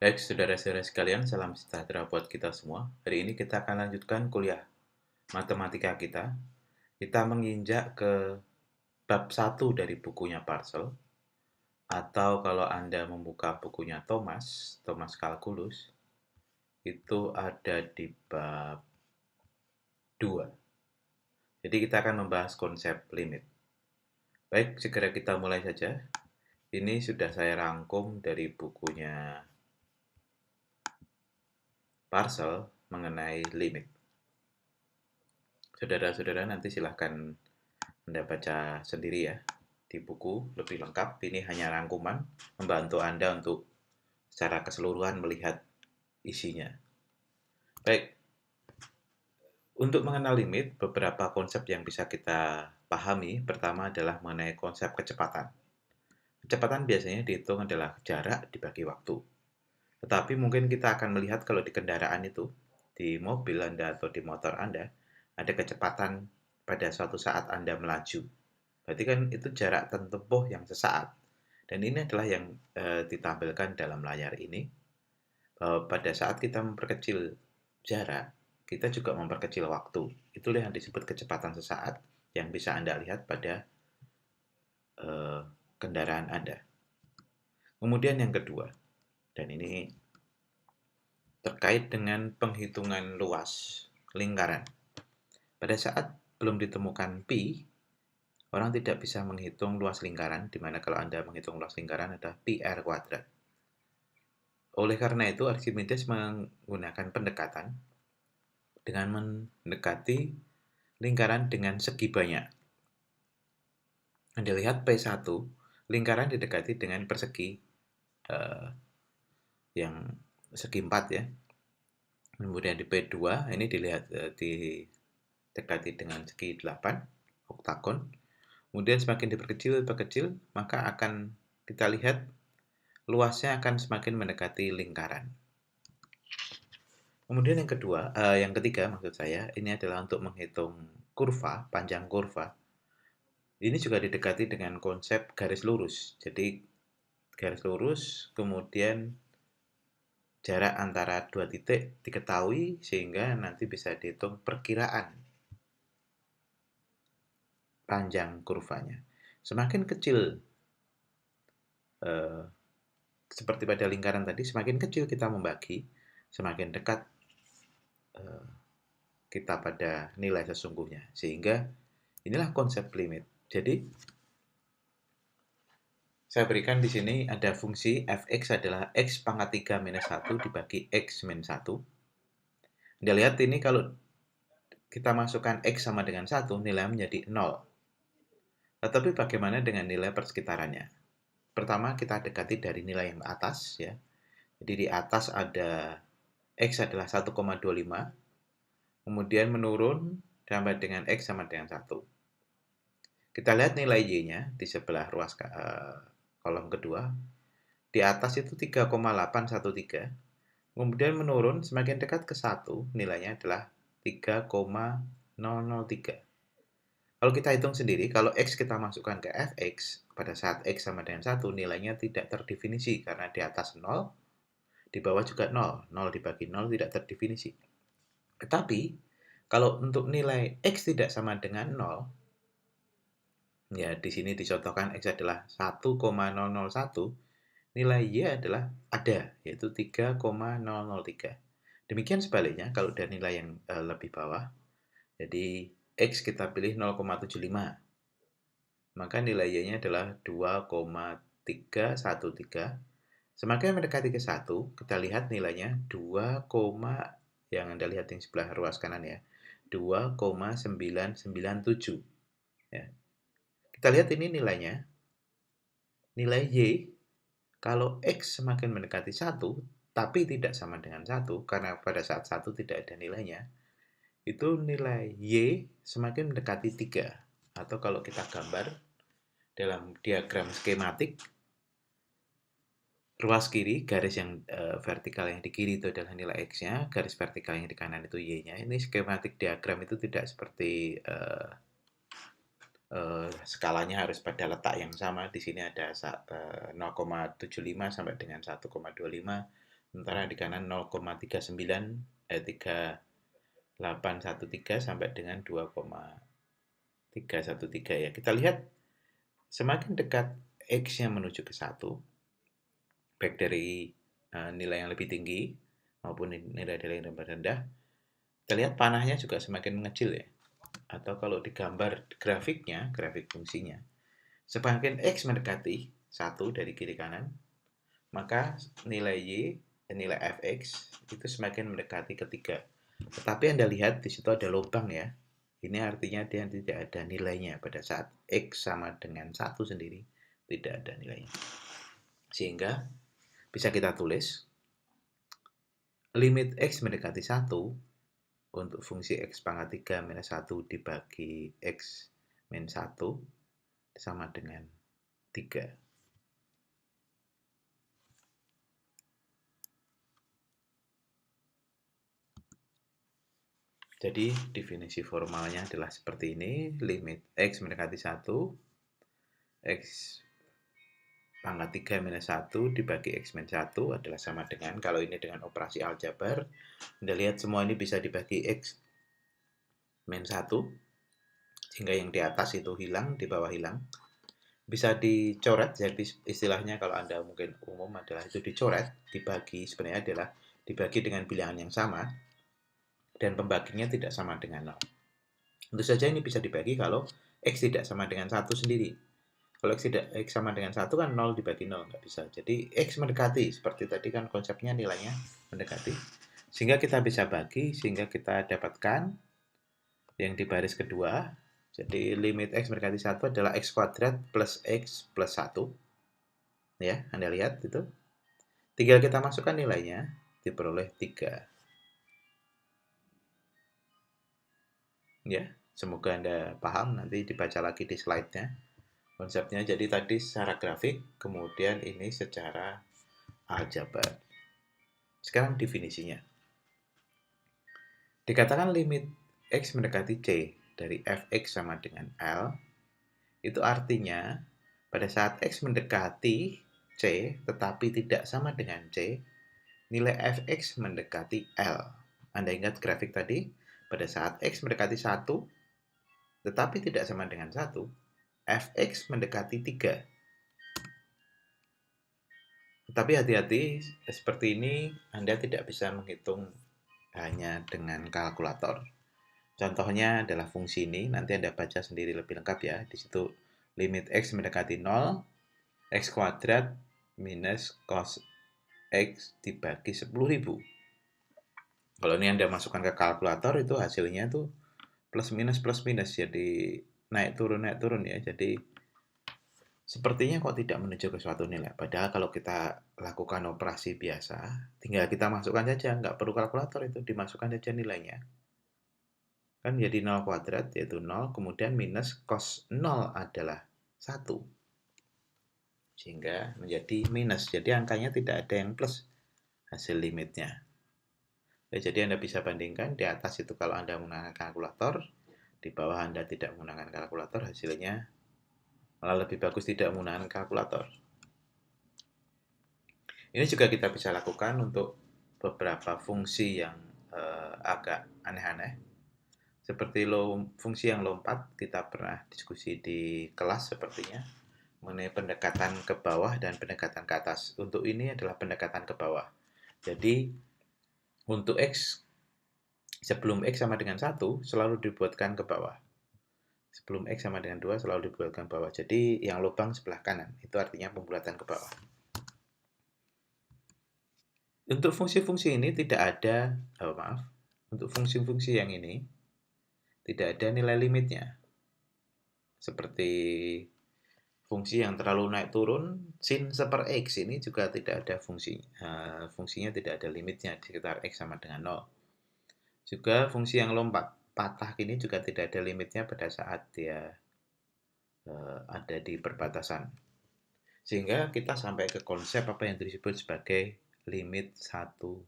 Baik, saudara-saudara sekalian, salam sejahtera buat kita semua. Hari ini kita akan lanjutkan kuliah matematika kita. Kita menginjak ke bab 1 dari bukunya Parcel, atau kalau Anda membuka bukunya Thomas Kalkulus, itu ada di bab 2. Jadi kita akan membahas konsep limit. Baik, segera kita mulai saja. Ini sudah saya rangkum dari bukunya Parcel mengenai limit. Saudara-saudara nanti silahkan Anda baca sendiri ya di buku lebih lengkap. Ini hanya rangkuman membantu Anda untuk secara keseluruhan melihat isinya. Baik, untuk mengenal limit, beberapa konsep yang bisa kita pahami. Pertama adalah mengenai konsep kecepatan. Kecepatan biasanya dihitung adalah jarak dibagi waktu. Tetapi mungkin kita akan melihat kalau di kendaraan itu, di mobil Anda atau di motor Anda, ada kecepatan pada suatu saat Anda melaju. Berarti kan itu jarak tempuh yang sesaat. Dan ini adalah yang ditampilkan dalam layar ini. Bahwa pada saat kita memperkecil jarak, kita juga memperkecil waktu. Itulah yang disebut kecepatan sesaat yang bisa Anda lihat pada kendaraan Anda. Kemudian yang kedua, dan ini terkait dengan penghitungan luas lingkaran. Pada saat belum ditemukan pi, orang tidak bisa menghitung luas lingkaran, di mana kalau Anda menghitung luas lingkaran adalah pi r kuadrat. Oleh karena itu, Archimedes menggunakan pendekatan dengan mendekati lingkaran dengan segi banyak. Anda lihat P1, lingkaran didekati dengan persegi yang segi 4 ya. Kemudian di P2, ini dilihat didekati dengan segi 8, oktagon. Kemudian semakin diperkecil, maka akan kita lihat luasnya akan semakin mendekati lingkaran. Kemudian yang ketiga maksud saya, ini adalah untuk menghitung kurva, panjang kurva. Ini juga didekati dengan konsep garis lurus. Jadi garis lurus, kemudian jarak antara dua titik diketahui sehingga nanti bisa dihitung perkiraan panjang kurvanya. Semakin kecil seperti pada lingkaran tadi, semakin kecil kita membagi, semakin dekat kita pada nilai sesungguhnya. Sehingga inilah konsep limit. Jadi saya berikan di sini ada fungsi fx adalah x pangkat 3 minus 1 dibagi x min 1. Anda lihat ini kalau kita masukkan x sama dengan 1, nilai menjadi 0. Tetapi bagaimana dengan nilai persekitarannya? Pertama kita dekati dari nilai yang atas ya. Jadi di atas ada x adalah 1,25. Kemudian menurun sampai dengan x sama dengan 1. Kita lihat nilai y-nya di sebelah ruas kolom kedua. Di atas itu 3,813. Kemudian menurun semakin dekat ke 1, nilainya adalah 3,003. Kalau kita hitung sendiri, kalau x kita masukkan ke fx, pada saat x sama dengan 1, nilainya tidak terdefinisi karena di atas 0, di bawah juga 0. 0 dibagi 0 tidak terdefinisi. Tetapi, kalau untuk nilai x tidak sama dengan 0, ya di sini dicontohkan x adalah 1,001, nilai y adalah ada, yaitu 3,003. Demikian sebaliknya, kalau dari nilai yang lebih bawah, jadi x kita pilih 0,75, maka nilai y-nya adalah 2,313. Semakin mendekati ke 1, kita lihat nilainya 2, yang Anda lihat yang sebelah ruas kanan ya, 2,997. Ya. Kita lihat ini nilainya, nilai y, kalau x semakin mendekati 1, tapi tidak sama dengan 1, karena pada saat 1 tidak ada nilainya, itu nilai y semakin mendekati 3. Atau kalau kita gambar dalam diagram skematik, ruas kiri, garis yang vertikal yang di kiri itu adalah nilai x-nya, garis vertikal yang di kanan itu y-nya. Ini skematik diagram itu tidak seperti skalanya harus pada letak yang sama. Di sini ada 0,75 sampai dengan 1,25, sementara di kanan 3813 sampai dengan 2,313 ya. Kita lihat semakin dekat X-nya menuju ke 1, baik dari nilai yang lebih tinggi maupun nilai-nilai yang lebih rendah, kita lihat panahnya juga semakin mengecil ya. Atau kalau digambar grafiknya, grafik fungsinya, semakin X mendekati 1 dari kiri kanan, maka nilai Y, nilai fx itu semakin mendekati ke 3. Tetapi Anda lihat di situ ada lubang ya. Ini artinya dia tidak ada nilainya pada saat X sama dengan 1 sendiri, tidak ada nilainya. Sehingga bisa kita tulis limit X mendekati 1 untuk fungsi X pangkat 3 minus 1 dibagi X min 1 sama dengan 3. Jadi definisi formalnya adalah seperti ini, limit X mendekati 1, X pangkat 3 minus 1 dibagi X min 1 adalah sama dengan, kalau ini dengan operasi aljabar, Anda lihat semua ini bisa dibagi X min 1, sehingga yang di atas itu hilang, di bawah hilang. Bisa dicoret, jadi istilahnya kalau Anda mungkin umum adalah itu dicoret, dibagi, sebenarnya adalah dibagi dengan bilangan yang sama, dan pembaginya tidak sama dengan 0. Tentu saja ini bisa dibagi kalau X tidak sama dengan 1 sendiri. Kalau X sama dengan 1 kan 0 dibagi 0, nggak bisa. Jadi X mendekati, seperti tadi kan konsepnya nilainya mendekati. Sehingga kita bisa bagi, sehingga kita dapatkan yang di baris kedua. Jadi limit X mendekati 1 adalah X kuadrat plus X plus 1. Ya, Anda lihat itu. Tinggal kita masukkan nilainya, diperoleh 3. Ya, semoga Anda paham, nanti dibaca lagi di slide-nya konsepnya. Jadi tadi secara grafik, kemudian ini secara aljabar. Sekarang definisinya. Dikatakan limit X mendekati C dari fx sama dengan L, itu artinya pada saat X mendekati C tetapi tidak sama dengan C, nilai fx mendekati L. Anda ingat grafik tadi? Pada saat X mendekati 1 tetapi tidak sama dengan 1, fx mendekati 3. Tetapi hati-hati, seperti ini Anda tidak bisa menghitung hanya dengan kalkulator. Contohnya adalah fungsi ini, nanti Anda baca sendiri lebih lengkap ya. Di situ limit X mendekati 0, X kuadrat minus cos X dibagi 10.000. Kalau ini Anda masukkan ke kalkulator, itu hasilnya tuh plus minus, jadi naik turun ya. Jadi sepertinya kok tidak menuju ke suatu nilai. Padahal kalau kita lakukan operasi biasa, tinggal kita masukkan saja, nggak perlu kalkulator, itu dimasukkan saja nilainya. Kan jadi 0 kuadrat, yaitu 0, kemudian minus cos 0 adalah 1. Sehingga menjadi minus. Jadi angkanya tidak ada yang plus hasil limitnya. Ya, jadi Anda bisa bandingkan, di atas itu kalau Anda menggunakan kalkulator, di bawah Anda tidak menggunakan kalkulator, hasilnya malah lebih bagus tidak menggunakan kalkulator. Ini juga kita bisa lakukan untuk beberapa fungsi yang agak aneh-aneh. Seperti fungsi yang lompat, kita pernah diskusi di kelas sepertinya, mengenai pendekatan ke bawah dan pendekatan ke atas. Untuk ini adalah pendekatan ke bawah. Jadi, untuk X, sebelum X sama dengan 1, selalu dibuatkan ke bawah. Sebelum X sama dengan 2, selalu dibuatkan ke bawah. Jadi, yang lubang sebelah kanan, itu artinya pembuatan ke bawah. Untuk fungsi-fungsi ini tidak ada, untuk fungsi-fungsi yang ini, tidak ada nilai limitnya. Seperti fungsi yang terlalu naik turun, sin seper X ini juga tidak ada fungsinya tidak ada limitnya di sekitar X sama dengan 0. Juga fungsi yang lompat patah ini juga tidak ada limitnya pada saat dia ada di perbatasan. Sehingga kita sampai ke konsep apa yang disebut sebagai limit satu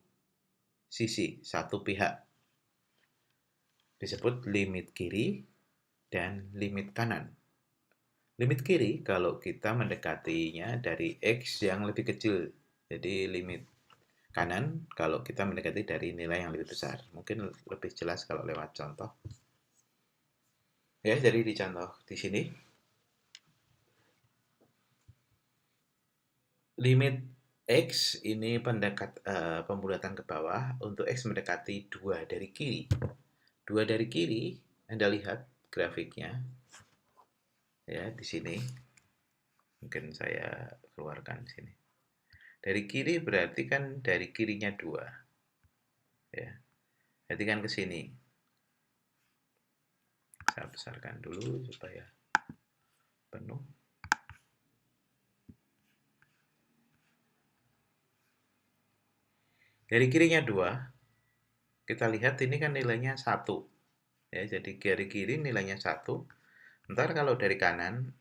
sisi, satu pihak. Disebut limit kiri dan limit kanan. Limit kiri kalau kita mendekatinya dari X yang lebih kecil. Jadi limit kanan kalau kita mendekati dari nilai yang lebih besar. Mungkin lebih jelas kalau lewat contoh. Ya, jadi di contoh di sini limit X ini pembulatan ke bawah untuk X mendekati 2 dari kiri. 2 dari kiri, Anda lihat grafiknya. Ya, di sini. Mungkin saya keluarkan di sini. Dari kiri berarti kan dari kirinya 2. Ya. Berarti kan ke sini. Saya besarkan dulu supaya penuh. Dari kirinya 2, kita lihat ini kan nilainya 1. Ya, jadi dari kiri nilainya 1. Ntar kalau dari kanan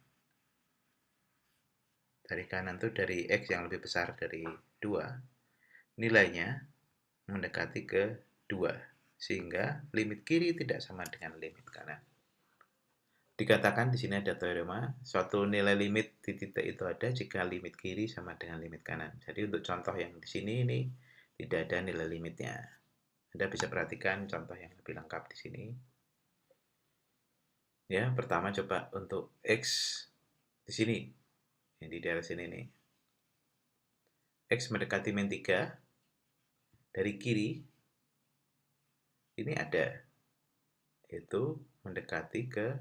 tuh dari X yang lebih besar dari 2, nilainya mendekati ke 2. Sehingga limit kiri tidak sama dengan limit kanan. Dikatakan di sini ada teorema, suatu nilai limit di titik itu ada jika limit kiri sama dengan limit kanan. Jadi untuk contoh yang di sini ini tidak ada nilai limitnya. Anda bisa perhatikan contoh yang lebih lengkap di sini. Ya, pertama coba untuk X di sini. Yang di daerah sini nih. X mendekati min 3 dari kiri. Ini ada. Itu mendekati ke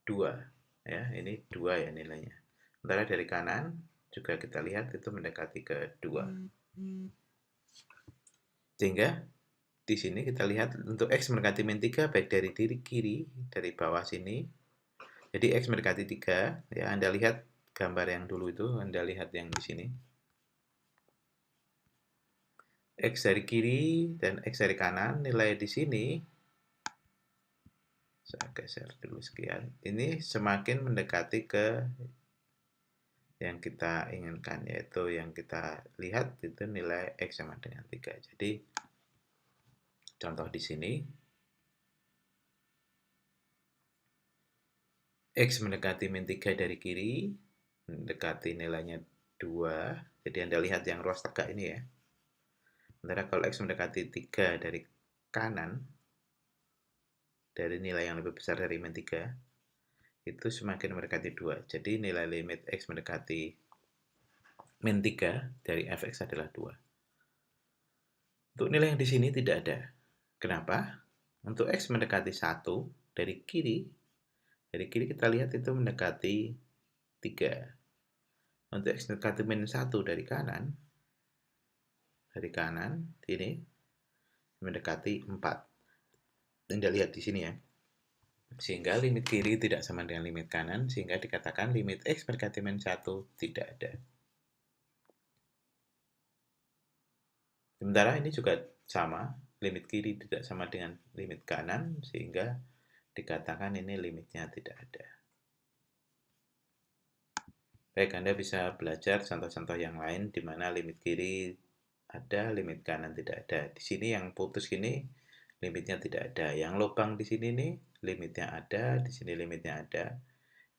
2. Ya, ini 2 ya nilainya. Sementara dari kanan juga kita lihat itu mendekati ke 2. Sehingga di sini kita lihat untuk X mendekati min 3 baik dari kiri, dari bawah sini. Jadi X mendekati 3, ya Anda lihat gambar yang dulu itu, Anda lihat yang di sini. X dari kiri dan X dari kanan, nilai di sini, saya geser dulu sekian, ini semakin mendekati ke yang kita inginkan, yaitu yang kita lihat itu nilai X sama dengan 3. Jadi, contoh di sini, X mendekati min 3 dari kiri, mendekati nilainya 2, jadi Anda lihat yang ruas tegak ini ya. Sementara kalau X mendekati 3 dari kanan, dari nilai yang lebih besar dari min 3, itu semakin mendekati 2. Jadi nilai limit X mendekati min 3 dari fx adalah 2. Untuk nilai yang di sini tidak ada. Kenapa? Untuk X mendekati 1 dari kiri kita lihat itu mendekati 3. Untuk X mendekati min 1 dari kanan ini mendekati 4. Anda lihat di sini ya. Sehingga limit kiri tidak sama dengan limit kanan, sehingga dikatakan limit X mendekati min 1 tidak ada. Sementara ini juga sama, limit kiri tidak sama dengan limit kanan, sehingga dikatakan ini limitnya tidak ada. Baik, Anda bisa belajar contoh-contoh yang lain di mana limit kiri ada, limit kanan tidak ada. Di sini yang putus gini, limitnya tidak ada. Yang lubang di sini nih, limitnya ada, di sini limitnya ada.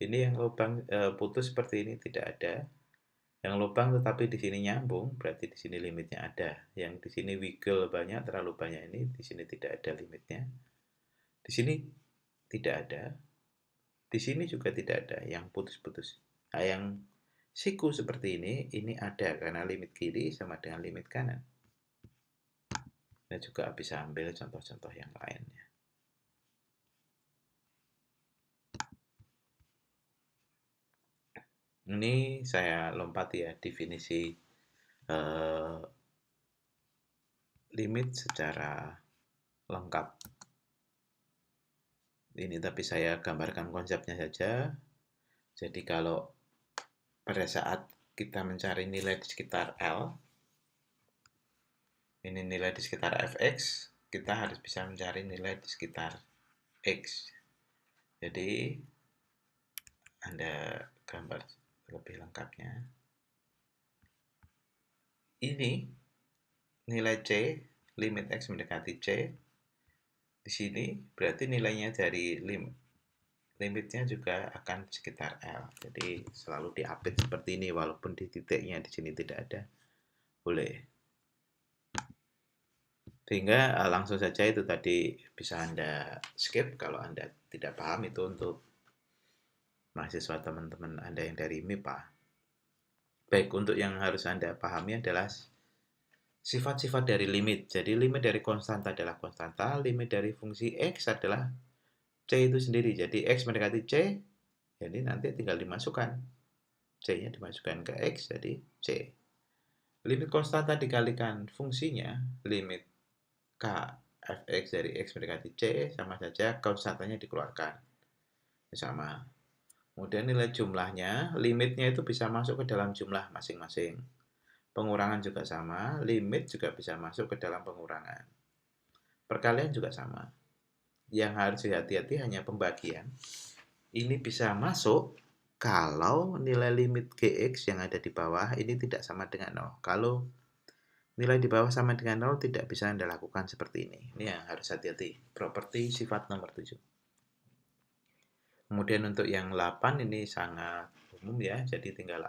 Ini yang lubang putus seperti ini tidak ada. Yang lubang tetapi di sini nyambung, berarti di sini limitnya ada. Yang di sini wiggle banyak, terlalu banyak ini, di sini tidak ada limitnya. Di sini tidak ada. Di sini juga tidak ada yang putus-putus. Nah, yang siku seperti ini ada karena limit kiri sama dengan limit kanan. Dan juga bisa ambil contoh-contoh yang lainnya. Ini saya lompat ya definisi limit secara lengkap. Ini tapi saya gambarkan konsepnya saja. Jadi kalau pada saat kita mencari nilai di sekitar L, ini nilai di sekitar fx, kita harus bisa mencari nilai di sekitar x. Jadi Anda gambar lebih lengkapnya. Ini nilai C, limit x mendekati C. Di sini berarti nilainya dari limitnya juga akan sekitar L. Jadi selalu diupdate seperti ini walaupun di titiknya di sini tidak ada. Boleh. Sehingga langsung saja itu tadi bisa Anda skip kalau Anda tidak paham, itu untuk mahasiswa teman-teman Anda yang dari MIPA. Baik, untuk yang harus Anda pahami adalah sifat-sifat dari limit. Jadi limit dari konstanta adalah konstanta, limit dari fungsi X adalah C itu sendiri. Jadi X mendekati C, jadi nanti tinggal dimasukkan. C-nya dimasukkan ke X, jadi C. Limit konstanta dikalikan fungsinya, limit K fx dari X mendekati C, sama saja konstantanya dikeluarkan. Sama. Kemudian nilai jumlahnya, limitnya itu bisa masuk ke dalam jumlah masing-masing. Pengurangan juga sama, limit juga bisa masuk ke dalam pengurangan. Perkalian juga sama. Yang harus hati-hati hanya pembagian. Ini bisa masuk kalau nilai limit Gx yang ada di bawah ini tidak sama dengan 0. Kalau nilai di bawah sama dengan 0, tidak bisa Anda lakukan seperti ini. Ini yang harus hati-hati. Properti sifat nomor 7. Kemudian untuk yang 8 ini sangat umum ya. Jadi tinggal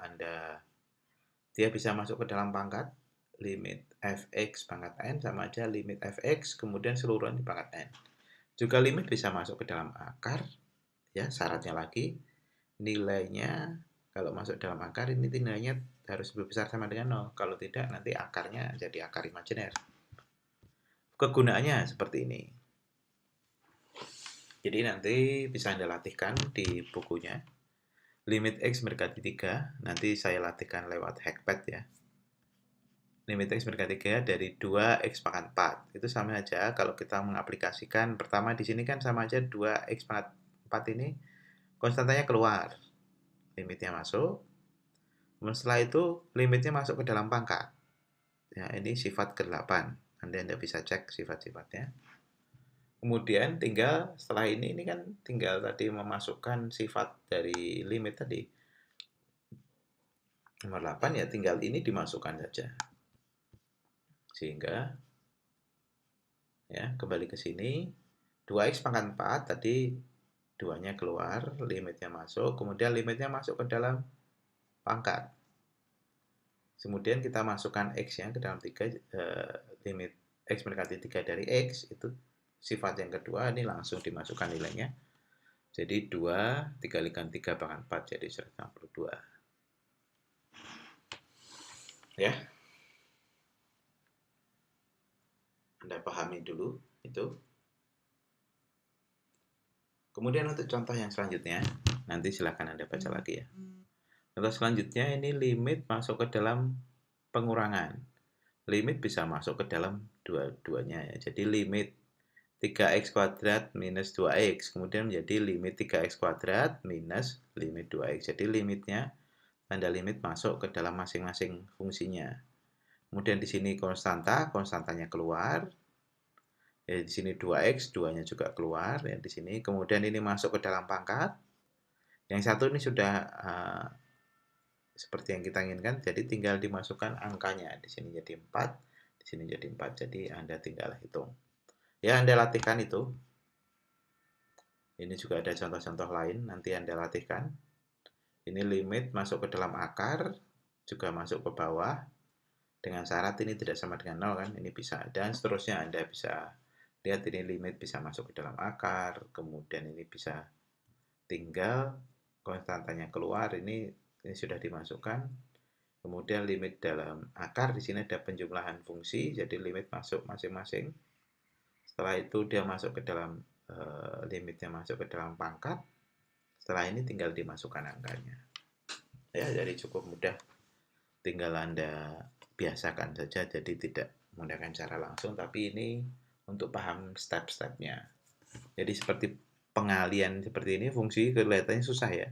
dia bisa masuk ke dalam pangkat. Limit fx pangkat n sama aja limit fx kemudian seluruhan di pangkat n. Juga limit bisa masuk ke dalam akar. Ya, syaratnya lagi nilainya kalau masuk dalam akar ini nilainya harus lebih besar sama dengan 0. Kalau tidak nanti akarnya jadi akar imajiner. Kegunaannya seperti ini. Jadi nanti bisa Anda latihkan di bukunya. Limit X mendekati 3, nanti saya latihkan lewat Hackpad ya. Limit X mendekati 3 dari 2X pangkat 4. Itu sama aja kalau kita mengaplikasikan. Pertama di sini kan sama aja 2X pangkat 4 ini konstantanya keluar. Limitnya masuk. Setelah itu limitnya masuk ke dalam pangkat. Ya, ini sifat ke-8. Anda bisa cek sifat-sifatnya. Kemudian tinggal setelah ini kan tinggal tadi memasukkan sifat dari limit tadi. Nomor 8 ya tinggal ini dimasukkan saja. Sehingga ya kembali ke sini 2x pangkat 4 tadi 2-nya keluar, limitnya masuk, kemudian limitnya masuk ke dalam pangkat. Kemudian kita masukkan x-nya ke dalam 3, limit x mendekati 3 dari x, itu sifat yang kedua, ini langsung dimasukkan nilainya. Jadi 2 dikalikan 3 pangkat 4 jadi 162. Ya. Anda pahami dulu itu. Kemudian untuk contoh yang selanjutnya, nanti silakan Anda baca lagi ya. Contoh selanjutnya ini limit masuk ke dalam pengurangan. Limit bisa masuk ke dalam dua-duanya ya. Jadi limit 3x kuadrat minus 2x kemudian menjadi limit 3x kuadrat minus limit 2x. Jadi limitnya tanda limit masuk ke dalam masing-masing fungsinya. Kemudian di sini konstantanya keluar. Ya, di sini 2x, 2-nya juga keluar ya di sini. Kemudian ini masuk ke dalam pangkat. Yang satu ini sudah seperti yang kita inginkan, jadi tinggal dimasukkan angkanya. Di sini jadi 4, di sini jadi 4. Jadi Anda tinggal hitung. Ya, Anda latihkan itu. Ini juga ada contoh-contoh lain, nanti Anda latihkan. Ini limit masuk ke dalam akar, juga masuk ke bawah. Dengan syarat ini tidak sama dengan 0 kan, ini bisa. Dan seterusnya Anda bisa lihat ini limit bisa masuk ke dalam akar, kemudian ini bisa tinggal konstantanya keluar, ini sudah dimasukkan. Kemudian limit dalam akar, di sini ada penjumlahan fungsi, jadi limit masuk masing-masing. Setelah itu dia masuk ke dalam limitnya masuk ke dalam pangkat. Setelah ini tinggal dimasukkan angkanya. Ya, jadi cukup mudah. Tinggal Anda biasakan saja, jadi tidak menggunakan cara langsung, tapi ini untuk paham step-stepnya. Jadi seperti pengalian seperti ini, fungsi kelihatannya susah ya.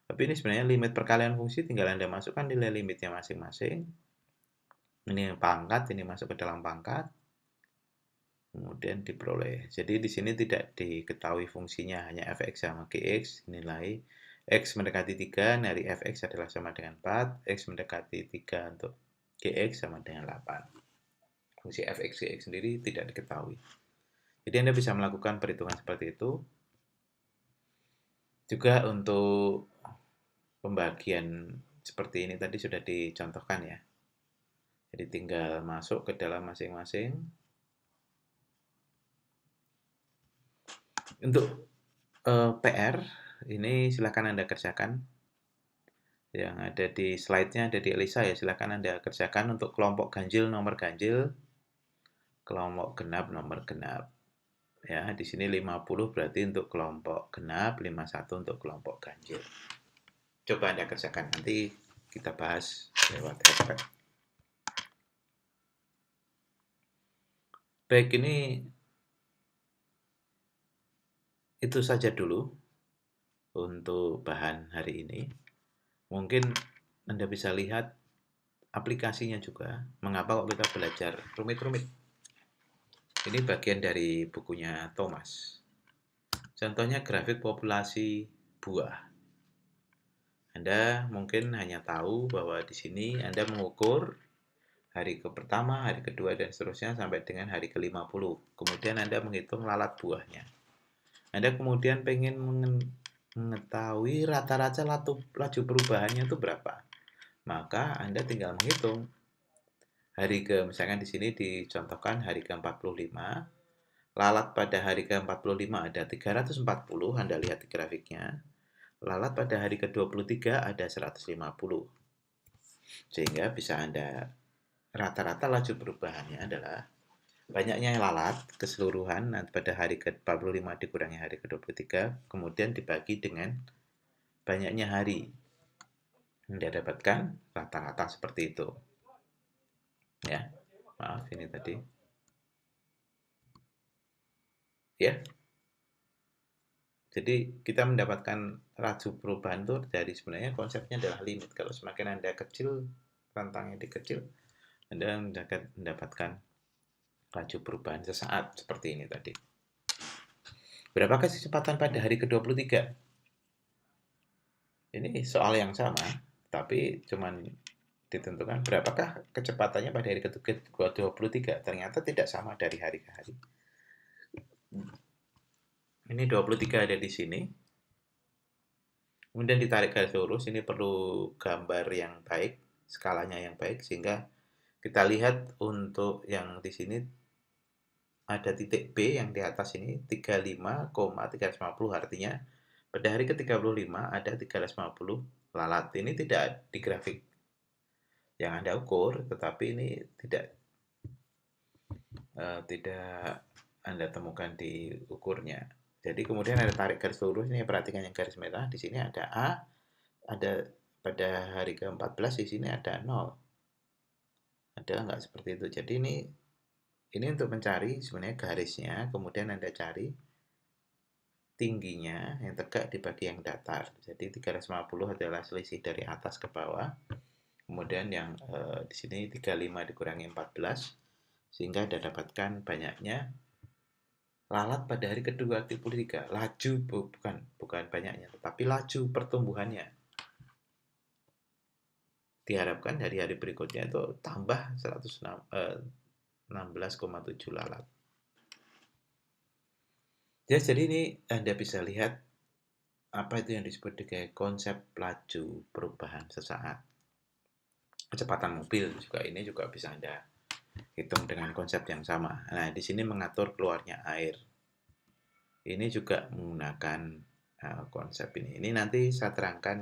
Tapi ini sebenarnya limit perkalian fungsi tinggal Anda masukkan nilai limitnya masing-masing. Ini pangkat, ini masuk ke dalam pangkat. Kemudian diperoleh. Jadi di sini tidak diketahui fungsinya, hanya fx sama gx, nilai x mendekati 3 dari fx adalah sama dengan 4, x mendekati 3 untuk gx sama dengan 8. Fungsi fx, gx sendiri tidak diketahui. Jadi Anda bisa melakukan perhitungan seperti itu. Juga untuk pembagian seperti ini tadi sudah dicontohkan ya. Jadi tinggal masuk ke dalam masing-masing. Untuk PR, ini silakan Anda kerjakan. Yang ada di slide-nya ada di Elisa ya, silakan Anda kerjakan untuk kelompok ganjil nomor ganjil, kelompok genap nomor genap. Ya, di sini 50 berarti untuk kelompok genap, 51 untuk kelompok ganjil. Coba Anda kerjakan, nanti kita bahas lewat hashtag. Baik, ini itu saja dulu untuk bahan hari ini. Mungkin Anda bisa lihat aplikasinya juga. Mengapa kok kita belajar rumit-rumit? Ini bagian dari bukunya Thomas. Contohnya grafik populasi buah. Anda mungkin hanya tahu bahwa di sini Anda mengukur hari ke pertama, hari kedua, dan seterusnya sampai dengan hari ke-50. Kemudian Anda menghitung lalat buahnya. Anda kemudian pengen mengetahui rata-rata laju perubahannya itu berapa. Maka Anda tinggal menghitung misalkan di sini dicontohkan hari ke-45, lalat pada hari ke-45 ada 340, Anda lihat di grafiknya. Lalat pada hari ke-23 ada 150. Sehingga bisa Anda rata-rata laju perubahannya adalah banyaknya lalat keseluruhan pada hari ke-45 dikurangi hari ke-23, kemudian dibagi dengan banyaknya hari. Anda dapatkan rata-rata seperti itu. Ya, maaf ini tadi. Ya, jadi kita mendapatkan laju perubahan itu dari sebenarnya konsepnya adalah limit. Kalau semakin Anda kecil, rentangnya dikecil, Anda mendapatkan laju perubahan sesaat seperti ini tadi. Berapakah kecepatan pada hari ke-23? Ini soal yang sama, tapi cuman ditentukan berapakah kecepatannya pada hari ke-23. Ternyata tidak sama dari hari ke hari. Ini 23 ada di sini. Kemudian ditarik garis lurus, ini perlu gambar yang baik, skalanya yang baik, sehingga kita lihat untuk yang di sini ada titik B yang di atas ini 35,350, artinya pada hari ke-35 ada 350 lalat. Ini tidak di grafik yang Anda ukur, tetapi ini tidak Anda temukan di ukurnya. Jadi kemudian ada tarik garis lurus, ini perhatikan yang garis merah, di sini ada A, ada pada hari ke-14 di sini ada 0. Ada nggak seperti itu? Jadi ini untuk mencari sebenarnya garisnya, kemudian Anda cari tingginya yang tegak dibagi yang datar. Jadi 350 adalah selisih dari atas ke bawah. Kemudian yang di sini 35 dikurangi 14, sehingga Anda dapatkan banyaknya lalat pada hari ke-23. Laju bukan banyaknya, tetapi laju pertumbuhannya. Diharapkan dari hari berikutnya itu tambah 16,7 lalat. Ya, jadi ini Anda bisa lihat apa itu yang disebut dengan konsep laju perubahan sesaat. Kecepatan mobil ini juga bisa Anda hitung dengan konsep yang sama. Nah, di sini mengatur keluarnya air. Ini juga menggunakan konsep ini. Ini nanti saya terangkan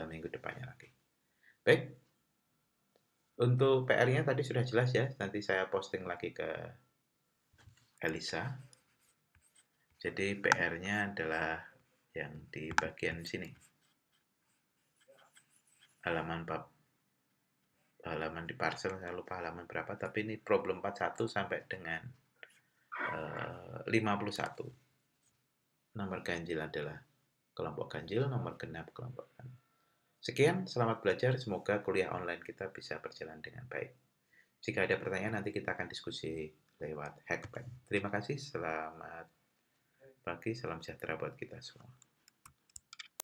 minggu depannya lagi. Baik, untuk PR-nya tadi sudah jelas ya. Nanti saya posting lagi ke Elisa. Jadi PR-nya adalah yang di bagian sini. Halaman di parcel, saya lupa halaman berapa, tapi ini problem 41 sampai dengan 51. Nomor ganjil adalah kelompok ganjil, nomor genap kelompok genap. Sekian, selamat belajar. Semoga kuliah online kita bisa berjalan dengan baik. Jika ada pertanyaan, nanti kita akan diskusi lewat Hackpad. Terima kasih, selamat pagi, salam sejahtera buat kita semua.